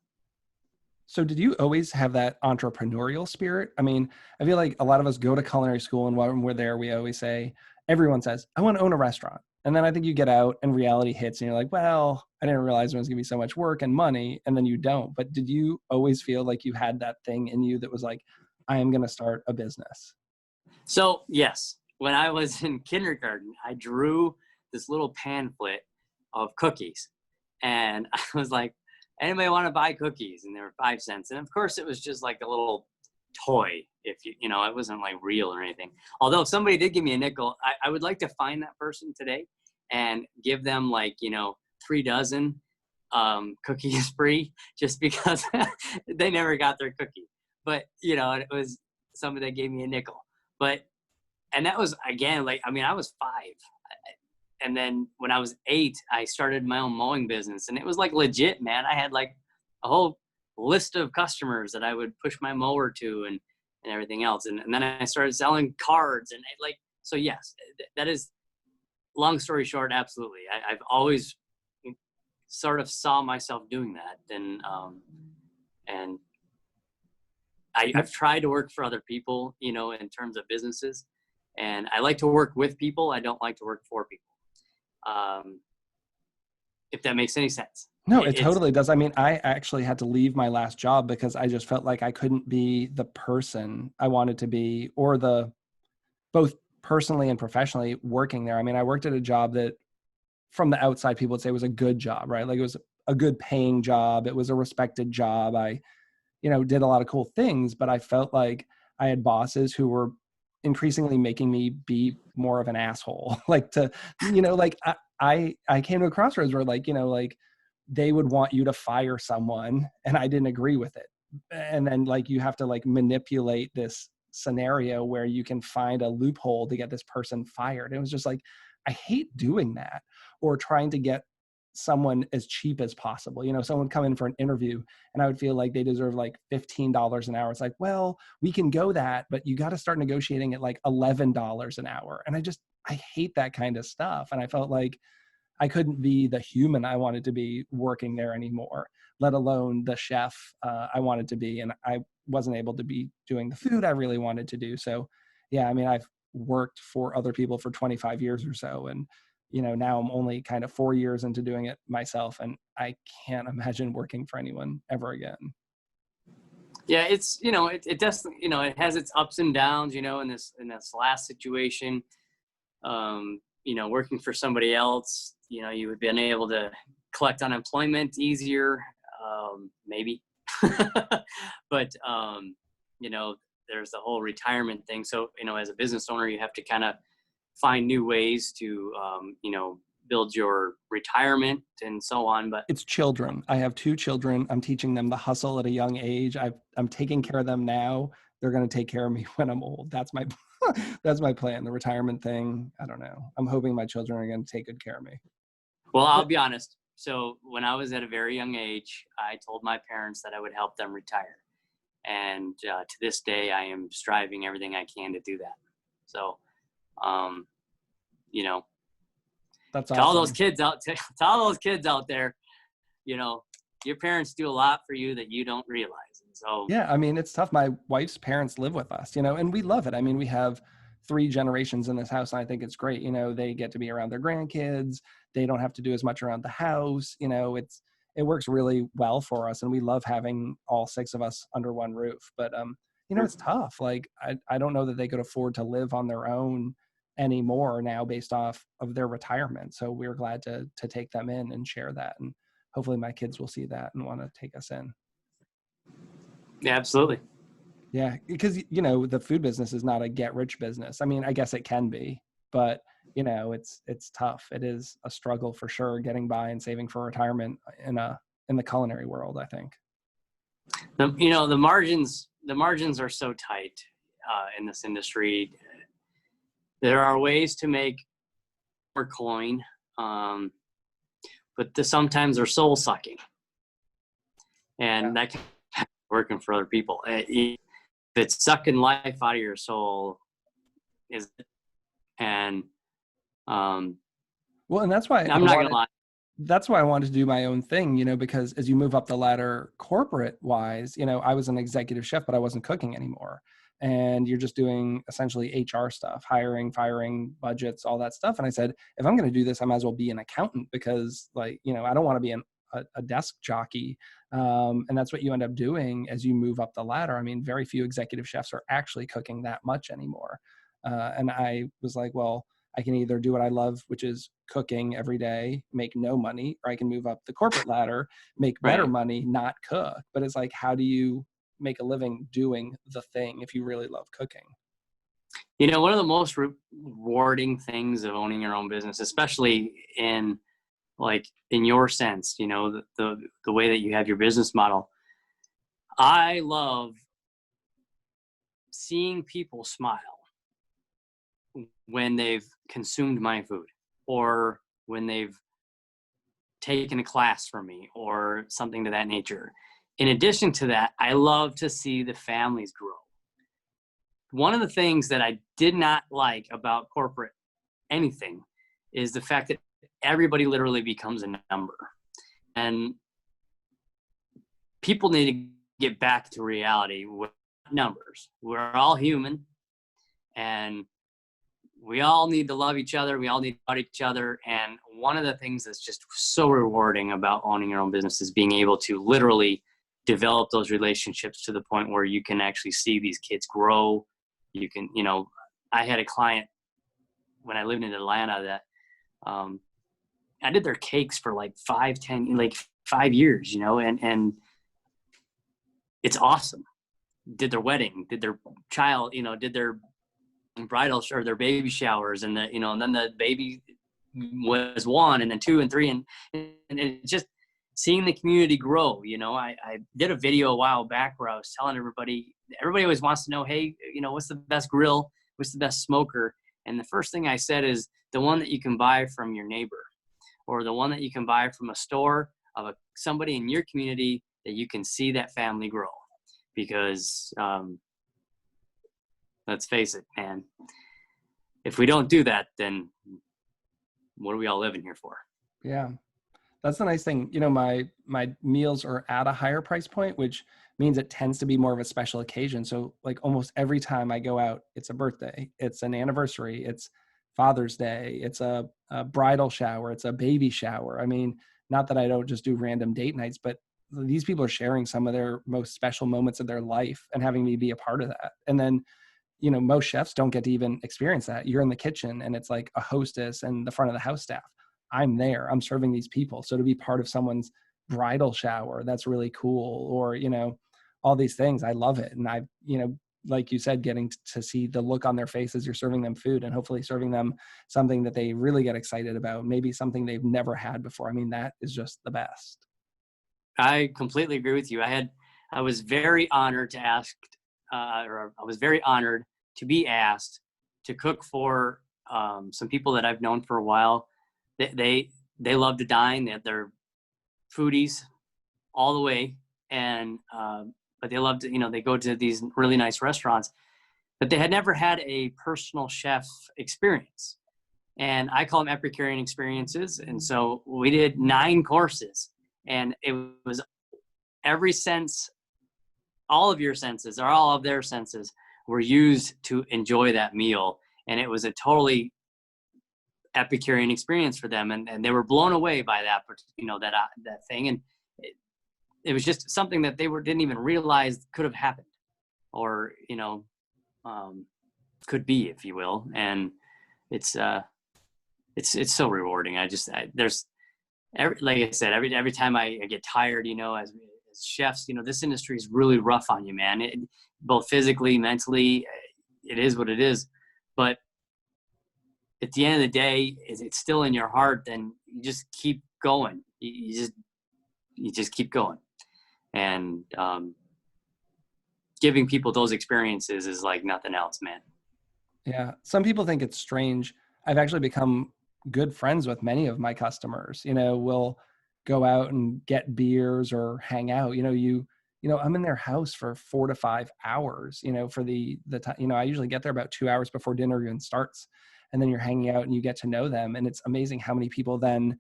Speaker 1: So did you always have that entrepreneurial spirit? I mean, I feel like a lot of us go to culinary school, and when we're there, we always say, everyone says, I want to own a restaurant. And then I think you get out and reality hits and you're like, well, I didn't realize it was going to be so much work and money. And then you don't. But did you always feel like you had that thing in you that was like, I am going to start a business?
Speaker 2: So yes, when I was in kindergarten, I drew this little pamphlet of cookies. And I was like, anybody want to buy cookies? And they were 5 cents. And of course it was just like a little toy, if it wasn't like real or anything. Although if somebody did give me a nickel, I would like to find that person today and give them 3 dozen cookies free, just because they never got their cookie. But it was somebody that gave me a nickel. And that was, again, I was 5. And then when I was 8, I started my own mowing business, and it was legit, man. I had a whole list of customers that I would push my mower to, and everything else. And then I started selling cards and so yes, that is, long story short, absolutely. I've always sort of saw myself doing that. And I've tried to work for other people, in terms of businesses, and I like to work with people. I don't like to work for people. If that makes any sense.
Speaker 1: No, it totally does. I mean, I actually had to leave my last job because I just felt like I couldn't be the person I wanted to be, or both personally and professionally working there. I mean, I worked at a job that from the outside people would say was a good job, right? Like it was a good paying job. It was a respected job. I, did a lot of cool things, but I felt like I had bosses who were increasingly making me be more of an asshole. Like I came to a crossroads where like they would want you to fire someone and I didn't agree with it. And then you have to manipulate this scenario where you can find a loophole to get this person fired. It was just like, I hate doing that, or trying to get someone as cheap as possible. Someone would come in for an interview and I would feel like they deserve $15 an hour. It's like, well, we can go that, but you got to start negotiating at $11 an hour. And I hate that kind of stuff. And I felt like I couldn't be the human I wanted to be working there anymore, let alone the chef I wanted to be. And I wasn't able to be doing the food I really wanted to do. So yeah, I mean, I've worked for other people for 25 years or so. And, now I'm only kind of 4 years into doing it myself. And I can't imagine working for anyone ever again.
Speaker 2: Yeah, it's, it does, it has its ups and downs, in this last situation, working for somebody else, you would been able to collect unemployment easier, maybe, but, there's the whole retirement thing. So, as a business owner, you have to kind of find new ways to, build your retirement and so on. But
Speaker 1: it's children. I have 2 children. I'm teaching them the hustle at a young age. I'm taking care of them now. They're going to take care of me when I'm old. That's my that's my plan. The retirement thing, I don't know. I'm hoping my children are going to take good care of me.
Speaker 2: Well, I'll be honest. So when I was at a very young age, I told my parents that I would help them retire. And to this day, I am striving everything I can to do that. So,
Speaker 1: that's
Speaker 2: to
Speaker 1: awesome.
Speaker 2: all those kids out there, your parents do a lot for you that you don't realize. And so,
Speaker 1: yeah, I mean, it's tough. My wife's parents live with us, and we love it. I mean, we have 3 generations in this house, and I think it's great. They get to be around their grandkids. They don't have to do as much around the house. It works really well for us, and we love having all 6 of us under one roof. But it's tough. Like I don't know that they could afford to live on their own anymore now based off of their retirement. So we're glad to take them in and share that, and hopefully my kids will see that and want to take us in.
Speaker 2: Yeah, absolutely.
Speaker 1: Yeah, because the food business is not a get rich business. I mean, I guess it can be, but it's tough. It is a struggle for sure, getting by and saving for retirement in the culinary world, I think.
Speaker 2: The margins are so tight in this industry. There are ways to make more coin, but sometimes they're soul sucking, and that can be working for other people. If it's sucking life out of your soul, and
Speaker 1: well, and that's why
Speaker 2: I'm not gonna lie.
Speaker 1: That's why I wanted to do my own thing, because as you move up the ladder corporate wise, I was an executive chef, but I wasn't cooking anymore. And you're just doing essentially HR stuff, hiring, firing, budgets, all that stuff. And I said, if I'm going to do this, I might as well be an accountant, because I don't want to be a desk jockey. And that's what you end up doing as you move up the ladder. I mean, very few executive chefs are actually cooking that much anymore. And I was like, well, I can either do what I love, which is cooking every day, make no money, or I can move up the corporate ladder, make better money, not cook. But it's like, how do you make a living doing the thing if you really love cooking?
Speaker 2: One of the most rewarding things of owning your own business, especially in your sense, the way that you have your business model, I love seeing people smile when they've consumed my food, or when they've taken a class from me, or something to that nature. In addition to that, I love to see the families grow. one of the things that I did not like about corporate anything is the fact that everybody literally becomes a number. And people need to get back to reality with numbers. We're all human, and we all need to love each other. We all need to love each other. And one of the things that's just so rewarding about owning your own business is being able to literally develop those relationships to the point where you can actually see these kids grow. You can, I had a client when I lived in Atlanta that I did their cakes for like 5 years, and it's awesome. Did their wedding, did their child, did their bridal or their baby showers, and and then the baby was 1 and then 2 and 3, and it just seeing the community grow. I did a video a while back where I was telling everybody always wants to know, hey, what's the best grill? What's the best smoker? And the first thing I said is the one that you can buy from your neighbor, or the one that you can buy from a store of somebody in your community that you can see that family grow. Because let's face it, man, if we don't do that, then what are we all living here for?
Speaker 1: Yeah. That's the nice thing. My meals are at a higher price point, which means it tends to be more of a special occasion. So like almost every time I go out, it's a birthday, it's an anniversary, it's Father's Day, it's a bridal shower, it's a baby shower. I mean, not that I don't just do random date nights, but these people are sharing some of their most special moments of their life and having me be a part of that. And then, most chefs don't get to even experience that. You're in the kitchen and it's like a hostess and the front of the house staff. I'm there, I'm serving these people. So to be part of someone's bridal shower, that's really cool. Or, all these things, I love it. And I, like you said, getting to see the look on their face as you're serving them food, and hopefully serving them something that they really get excited about, maybe something they've never had before. I mean, that is just the best.
Speaker 2: I completely agree with you. I was very honored to I was very honored to be asked to cook for some people that I've known for a while. They love to dine. They're foodies all the way, and but they love to, they go to these really nice restaurants, but they had never had a personal chef experience. And I call them Epicurean experiences. And so we did 9 courses, and it was every sense, all of your senses, or all of their senses were used to enjoy that meal. And it was a totally Epicurean experience for them. And they were blown away by that, that thing. And it was just something that they didn't even realize could have happened, or, could be, if you will. And it's so rewarding. Like I said, every time I get tired, as chefs, this industry is really rough on you, man. Both physically, mentally, it is what it is. But at the end of the day, it's still in your heart. Then you just keep going. You just keep going, and giving people those experiences is like nothing else, man.
Speaker 1: Yeah. Some people think it's strange. I've actually become good friends with many of my customers. We'll go out and get beers or hang out. I'm in their house for 4 to 5 hours, for the time. I usually get there about 2 hours before dinner even starts, and then you're hanging out and you get to know them. And it's amazing how many people then,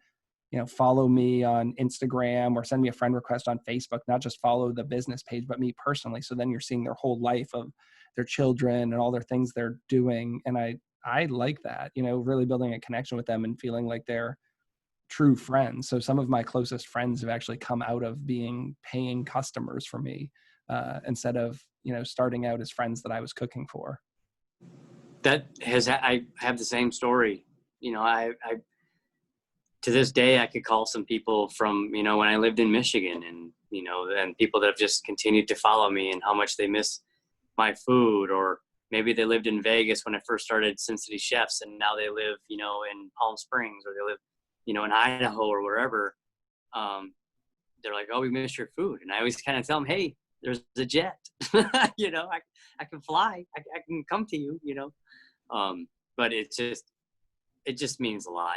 Speaker 1: follow me on Instagram or send me a friend request on Facebook, not just follow the business page, but me personally. So then you're seeing their whole life of their children and all their things they're doing. And I like that, really building a connection with them and feeling like they're true friends. So some of my closest friends have actually come out of being paying customers for me, instead of, starting out as friends that I was cooking for.
Speaker 2: I have the same story. I to this day, I could call some people from, when I lived in Michigan, and, and people that have just continued to follow me and how much they miss my food. Or maybe they lived in Vegas when I first started Sin City Chefs, and now they live, in Palm Springs, or they live, in Idaho or wherever. They're like, oh, we miss your food. And I always kind of tell them, hey, there's a jet, I can fly, I can come to you, but it just means a lot,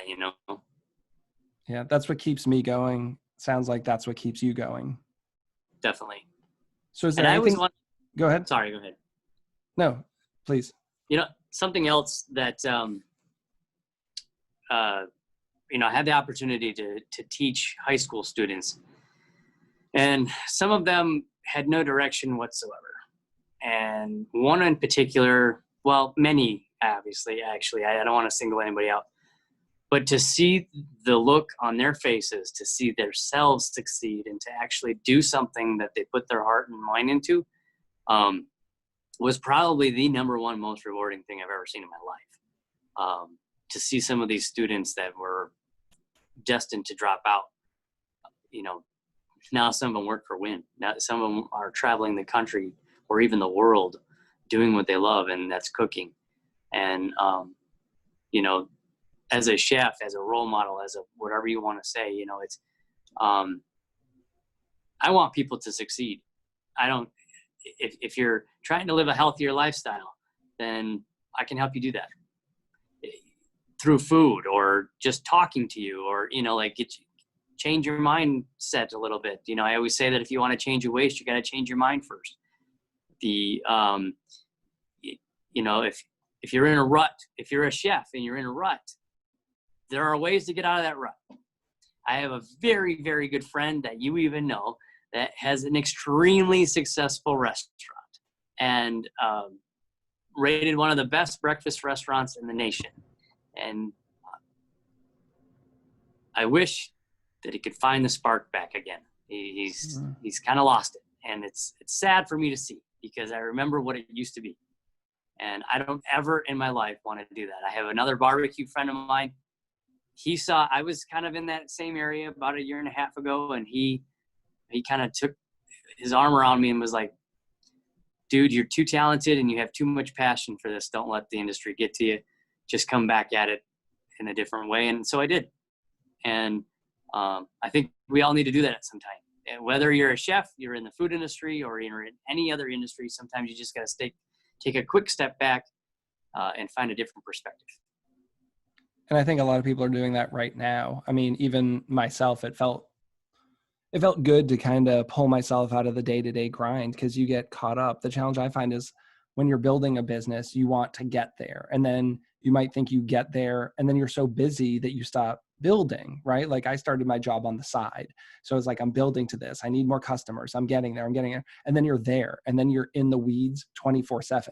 Speaker 1: Yeah. That's what keeps me going. Sounds like that's what keeps you going.
Speaker 2: Definitely.
Speaker 1: So is there
Speaker 2: And I always
Speaker 1: anything? Go ahead.
Speaker 2: Sorry, go ahead.
Speaker 1: No, Please.
Speaker 2: Something else that, I had the opportunity to teach high school students, and some of them had no direction whatsoever. And one in particular, well, many, obviously, actually, I don't want to single anybody out, but to see the look on their faces, to see themselves succeed and to actually do something that they put their heart and mind into, was probably the number one most rewarding thing I've ever seen in my life. To see some of these students that were destined to drop out, now some of them work for Win. Now some of them are traveling the country or even the world doing what they love, and that's cooking. And, as a chef, as a role model, as a whatever you want to say, it's, I want people to succeed. If you're trying to live a healthier lifestyle, then I can help you do that through food or just talking to you, or, change your mindset a little bit. I always say that if you want to change your waist, you got to change your mind first. If you're in a rut, if you're a chef and you're in a rut, there are ways to get out of that rut. I have a very, very good friend that you even know that has an extremely successful restaurant and rated one of the best breakfast restaurants in the nation. And I wish that he could find the spark back again. He's kind of lost it. And it's sad for me to see, because I remember what it used to be. And I don't ever in my life want to do that. I have another barbecue friend of mine. I was kind of in that same area about a year and a half ago, and he kind of took his arm around me and was like, dude, you're too talented and you have too much passion for this. Don't let the industry get to you. Just come back at it in a different way. And so I did. And I think we all need to do that at some time. And whether you're a chef, you're in the food industry, or you're in any other industry, sometimes you just got to take a quick step back and find a different perspective.
Speaker 1: And I think a lot of people are doing that right now. I mean, even myself, it felt good to kind of pull myself out of the day-to-day grind, because you get caught up. The challenge I find is when you're building a business, you want to get there, and then you might think you get there, and then you're so busy that you stop building, right? Like I started my job on the side. So it's like, I'm building to this. I need more customers. I'm getting there. And then you're there, and then you're in the weeds 24/7.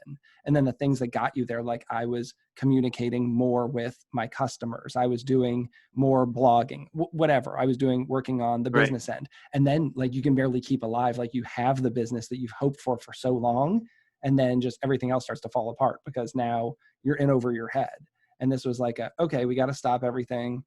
Speaker 1: And then the things that got you there, like I was communicating more with my customers. I was doing more blogging, whatever I was doing, working on the business end. And then like, you can barely keep alive. Like you have the business that you've hoped for so long. And then just everything else starts to fall apart because now you're in over your head. And this was like, okay, we got to stop everything.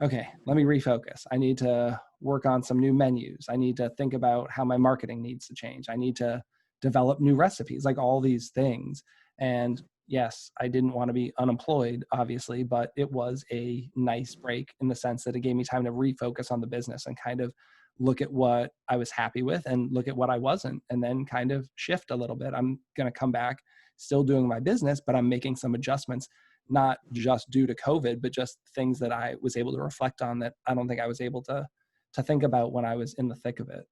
Speaker 1: Okay, let me refocus. I need to work on some new menus. I need to think about how my marketing needs to change. I need to develop new recipes, like all these things. And yes, I didn't want to be unemployed, obviously, but it was a nice break in the sense that it gave me time to refocus on the business and kind of look at what I was happy with and look at what I wasn't, and then kind of shift a little bit. I'm going to come back still doing my business, but I'm making some adjustments, not just due to COVID, but just things that I was able to reflect on that I don't think I was able to think about when I was in the thick of it.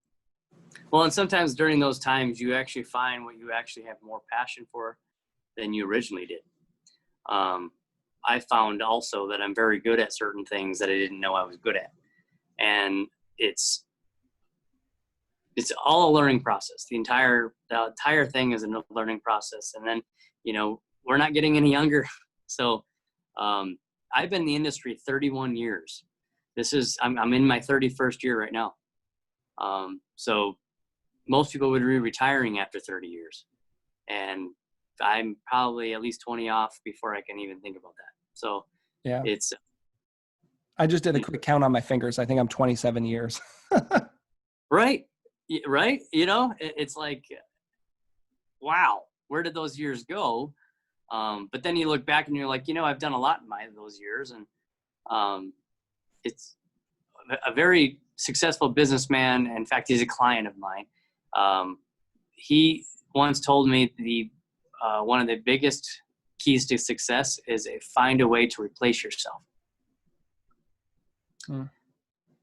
Speaker 2: Well, and sometimes during those times, you actually find what you actually have more passion for than you originally did. I found also that I'm very good at certain things that I didn't know I was good at. And it's all a learning process. The entire thing is a learning process. And then, we're not getting any younger. So I've been in the industry 31 years. I'm in my 31st year right now. So most people would be retiring after 30 years. And I'm probably at least 20 off before I can even think about that. So
Speaker 1: yeah,
Speaker 2: I
Speaker 1: just did a quick count on my fingers. I think I'm 27 years.
Speaker 2: Right. It's like, wow, where did those years go? But then you look back and you're like, I've done a lot in those years. And it's a very successful businessman. In fact, he's a client of mine. He once told me one of the biggest keys to success is find a way to replace yourself.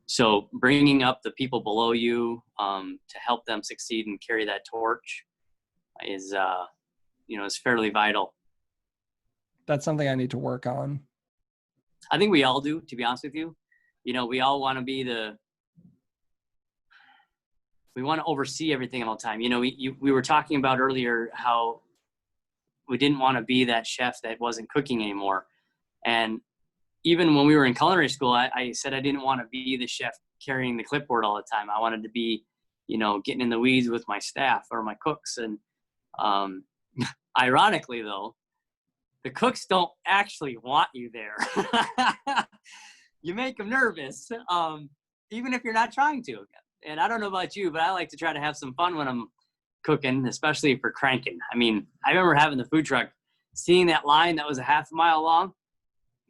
Speaker 2: So bringing up the people below you to help them succeed and carry that torch is is fairly vital.
Speaker 1: That's something I need to work on.
Speaker 2: I think we all do, to be honest with you. We all want to be we want to oversee everything all the time. We were talking about earlier how we didn't want to be that chef that wasn't cooking anymore. And even when we were in culinary school, I said I didn't want to be the chef carrying the clipboard all the time. I wanted to be, getting in the weeds with my staff or my cooks. And ironically, though, the cooks don't actually want you there. You make them nervous, even if you're not trying to. And I don't know about you, but I like to try to have some fun when I'm cooking, especially for cranking. I mean, I remember having the food truck, seeing that line that was a half a mile long.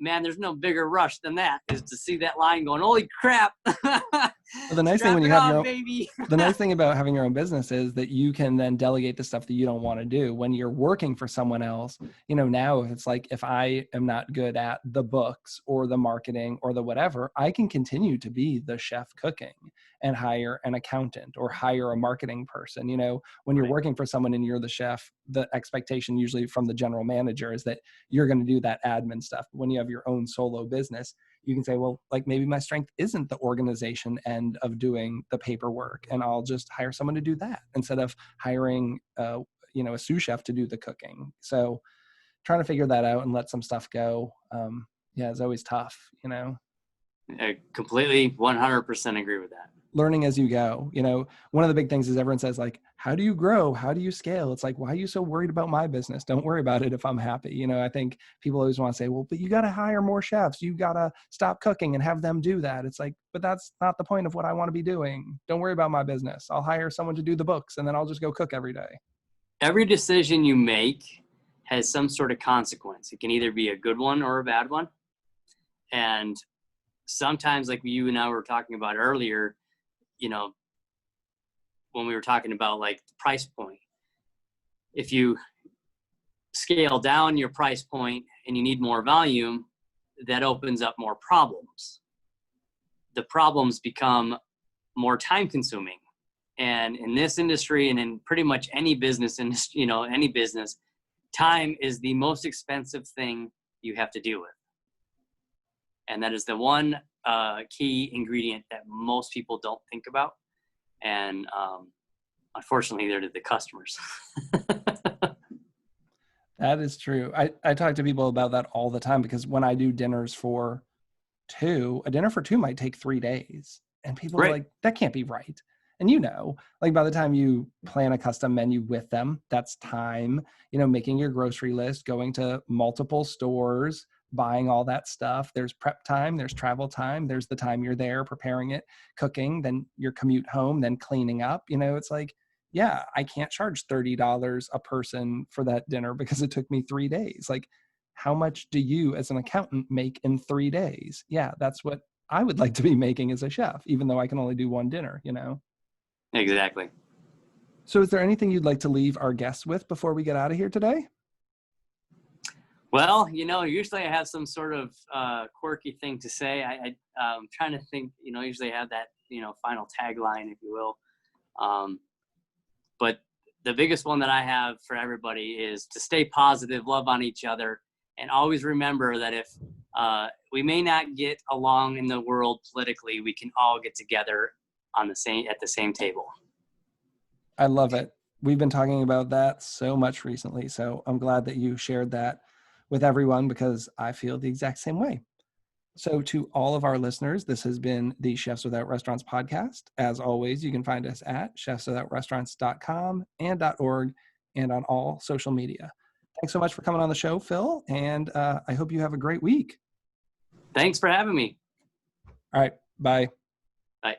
Speaker 2: Man, there's no bigger rush than that, is to see that line going, holy crap.
Speaker 1: Well, the nice thing when you have your own, the nice thing about having your own business is that you can then delegate the stuff that you don't want to do. When you're working for someone else, now it's like, if I am not good at the books or the marketing or the whatever, I can continue to be the chef cooking and hire an accountant or hire a marketing person. When you're working for someone and you're the chef, the expectation usually from the general manager is that you're going to do that admin stuff. But when you have your own solo business, you can say, well, like, maybe my strength isn't the organization end of doing the paperwork, and I'll just hire someone to do that instead of hiring, a sous chef to do the cooking. So trying to figure that out and let some stuff go. It's always tough,
Speaker 2: I completely 100% agree with that.
Speaker 1: Learning as you go. One of the big things is everyone says, like, how do you grow? How do you scale? It's like, why are you so worried about my business? Don't worry about it if I'm happy. I think people always want to say, well, but you got to hire more chefs. You got to stop cooking and have them do that. It's like, but that's not the point of what I want to be doing. Don't worry about my business. I'll hire someone to do the books, and then I'll just go cook every day.
Speaker 2: Every decision you make has some sort of consequence. It can either be a good one or a bad one. And sometimes, like you and I were talking about earlier, when we were talking about like the price point, if you scale down your price point and you need more volume, that opens up more problems. The problems become more time consuming. And in this industry and in pretty much any business, any business, time is the most expensive thing you have to deal with. And that is the one key ingredient that most people don't think about. And unfortunately, they're the customers.
Speaker 1: That is true. I talk to people about that all the time, because when I do dinners for two, a dinner for two might take 3 days. And people are like, that can't be right. And like, by the time you plan a custom menu with them, that's time, making your grocery list, going to multiple stores, buying all that stuff. There's prep time, there's travel time, there's the time you're there preparing it, cooking, then your commute home, then cleaning up. It's like, yeah, I can't charge $30 a person for that dinner because it took me 3 days. Like, how much do you as an accountant make in 3 days? Yeah, that's what I would like to be making as a chef, even though I can only do one dinner,
Speaker 2: Exactly.
Speaker 1: So is there anything you'd like to leave our guests with before we get out of here today?
Speaker 2: Well, usually I have some sort of quirky thing to say. I'm trying to think, usually I have that, final tagline, if you will. But the biggest one that I have for everybody is to stay positive, love on each other, and always remember that if we may not get along in the world politically, we can all get together at the same table.
Speaker 1: I love it. We've been talking about that so much recently. So I'm glad that you shared that with everyone, because I feel the exact same way. So to all of our listeners, this has been the Chefs Without Restaurants podcast. As always, you can find us at chefswithoutrestaurants.com and .org and on all social media. Thanks so much for coming on the show, Phil. And I hope you have a great week.
Speaker 2: Thanks for having me.
Speaker 1: All right. Bye.
Speaker 2: Bye.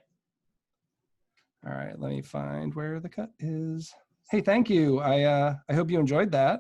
Speaker 1: All right. Let me find where the cut is. Hey, thank you. I hope you enjoyed that.